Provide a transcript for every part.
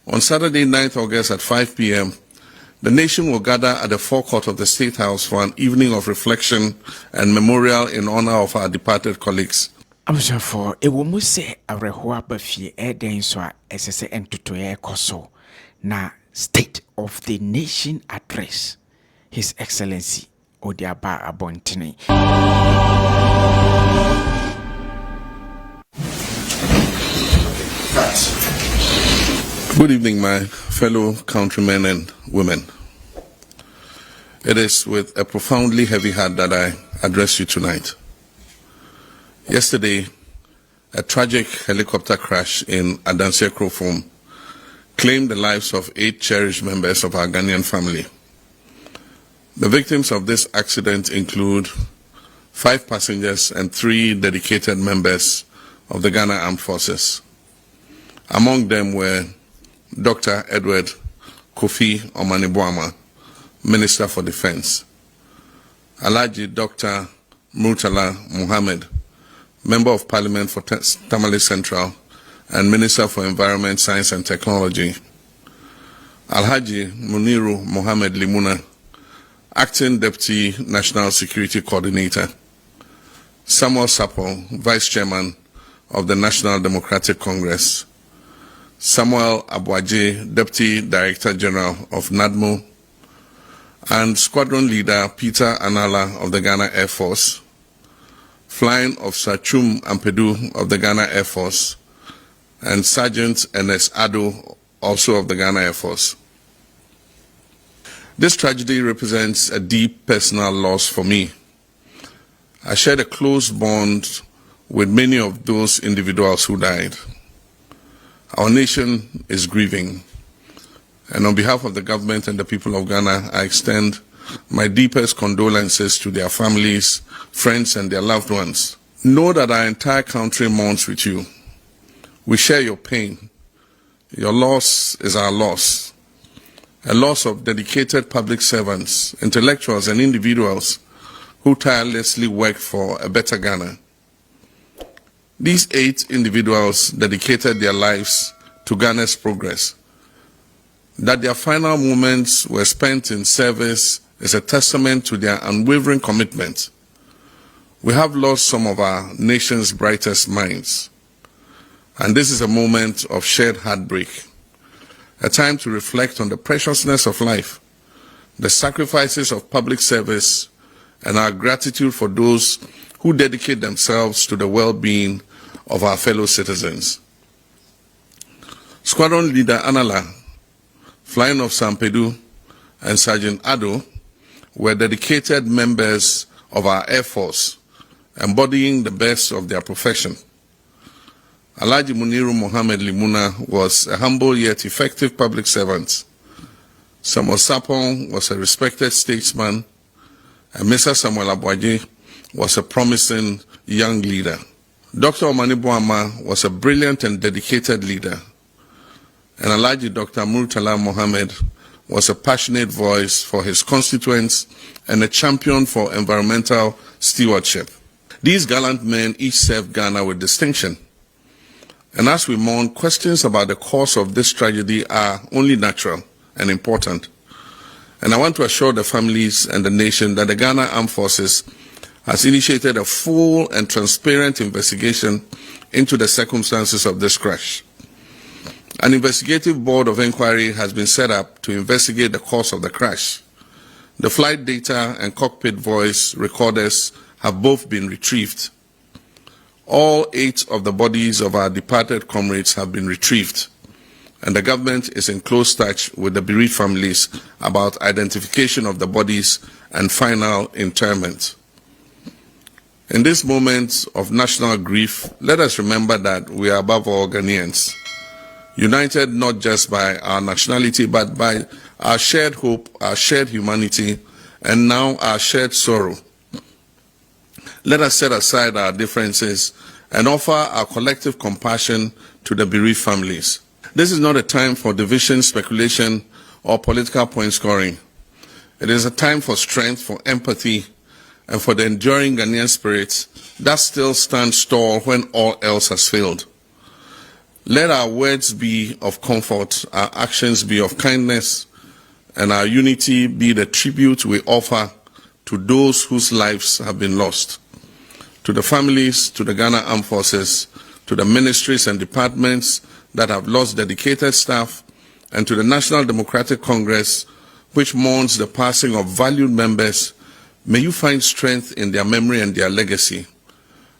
On Saturday, 9th August at 5 p.m., the nation will gather at the forecourt of the State House for an evening of reflection and memorial in honor of our departed colleagues. For a woman say a rehua buffy a day so SSA and Tutoya Koso. Na State of the Nation address. His Excellency Odiaba Abontini. Good evening, my fellow countrymen and women. It is with a profoundly heavy heart that I address you tonight. Yesterday, a tragic helicopter crash in Adansia Krofom claimed the lives of 8 cherished members of our Ghanaian family. The victims of this accident include 5 passengers and 3 dedicated members of the Ghana Armed Forces. Among them were Dr. Edward Kofi Omaniboama, Minister for Defense; Alhaji Dr. Murtala Muhammad, Member of Parliament for Tamale Central and Minister for Environment, Science and Technology; Alhaji Muniru Mohammed Limuna, Acting Deputy National Security Coordinator; Samuel Sapo, Vice Chairman of the National Democratic Congress; Samuel Abuaje, Deputy Director General of NADMO; and Squadron Leader Peter Anala of the Ghana Air Force, Flying Officer Chum Ampedu of the Ghana Air Force, and Sergeant Ernest Ado, also of the Ghana Air Force. This tragedy represents a deep personal loss for me. I shared a close bond with many of those individuals who died. Our nation is grieving, and on behalf of the government and the people of Ghana, I extend my deepest condolences to their families, friends, and their loved ones. Know that our entire country mourns with you. We share your pain. Your loss is our loss, a loss of dedicated public servants, intellectuals, and individuals who tirelessly work for a better Ghana. These 8 individuals dedicated their lives to Ghana's progress. That their final moments were spent in service is a testament to their unwavering commitment. We have lost some of our nation's brightest minds, and this is a moment of shared heartbreak, a time to reflect on the preciousness of life, the sacrifices of public service, and our gratitude for those who dedicate themselves to the well-being of our fellow citizens. Squadron Leader Anala, Flying Officer Ampedu, and Sergeant Ado were dedicated members of our Air Force, embodying the best of their profession. Alhaji Muniru Mohammed Limuna was a humble yet effective public servant. Samuel Sapong was a respected statesman, and Mr. Samuel Abuaje was a promising young leader. Dr. Omaniboama was a brilliant and dedicated leader, and Alhaji Dr. Murtala Muhammad was a passionate voice for his constituents and a champion for environmental stewardship. These gallant men each served Ghana with distinction. And as we mourn, questions about the cause of this tragedy are only natural and important. And I want to assure the families and the nation that the Ghana Armed Forces has initiated a full and transparent investigation into the circumstances of this crash. An investigative board of inquiry has been set up to investigate the cause of the crash. The flight data and cockpit voice recorders have both been retrieved. All 8 of the bodies of our departed comrades have been retrieved, and the government is in close touch with the bereaved families about identification of the bodies and final interment. In this moment of national grief, let us remember that we are above all Ghanaians, united not just by our nationality, but by our shared hope, our shared humanity, and now our shared sorrow. Let us set aside our differences and offer our collective compassion to the bereaved families. This is not a time for division, speculation, or political point scoring. It is a time for strength, for empathy, and for the enduring Ghanaian spirit that still stands tall when all else has failed. Let our words be of comfort, our actions be of kindness, and our unity be the tribute we offer to those whose lives have been lost. To the families, to the Ghana Armed Forces, to the ministries and departments that have lost dedicated staff, and to the National Democratic Congress, which mourns the passing of valued members, may you find strength in their memory and their legacy.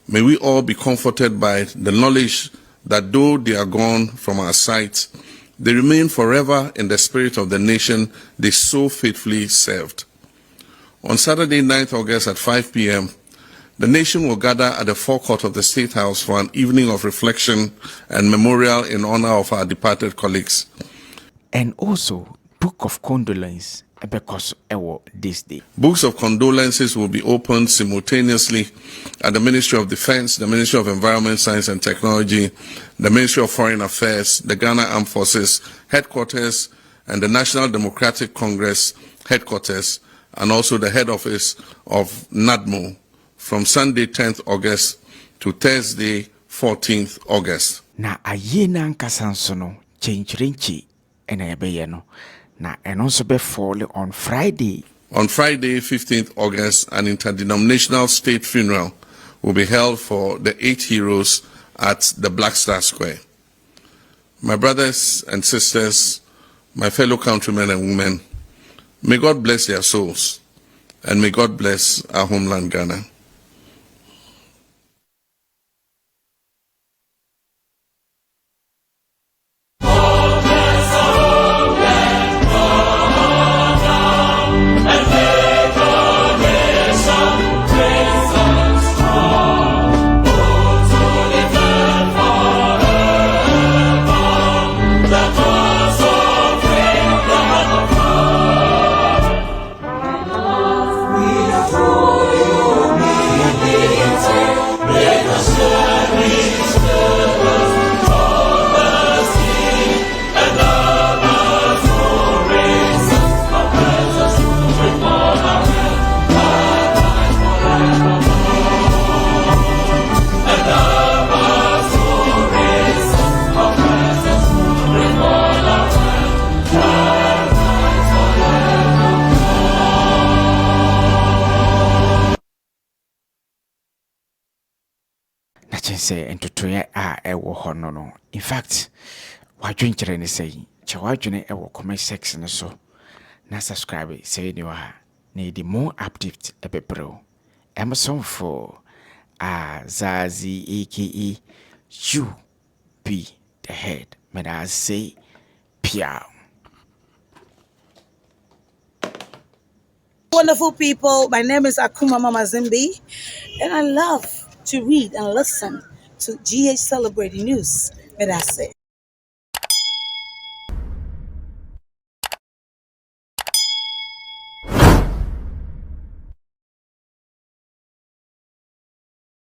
May we all be comforted by the knowledge that though they are gone from our sight, they remain forever in the spirit of the nation they so faithfully served. On Saturday, 9th August at 5 p.m., the nation will gather at the forecourt of the State House for an evening of reflection and memorial in honor of our departed colleagues. And also, Book of Condolence because this day. Books of condolences will be opened simultaneously at the Ministry of Defense, the Ministry of Environment, Science and Technology, the Ministry of Foreign Affairs, the Ghana Armed Forces headquarters, and the National Democratic Congress headquarters, and also the head office of NADMO from Sunday 10th August to Thursday 14th August. Na ayena nkasansono chenchirinchi ena yabeyeno. Na and also be fall on Friday. On Friday, 15th August, an interdenominational state funeral will be held for the 8 heroes at the Black Star Square. My brothers and sisters, my fellow countrymen and women, may God bless their souls, and may God bless our homeland, Ghana. Say and to no. In fact, why drink any say, Chawajune comment section so. Na subscribe say you are need more update ebebro. Amazon for Zazi aka you be the head. May I say Piao. Wonderful people, my name is Akuma Mama Zimbi, and I love to read and listen to GH Celebrating News. May I say.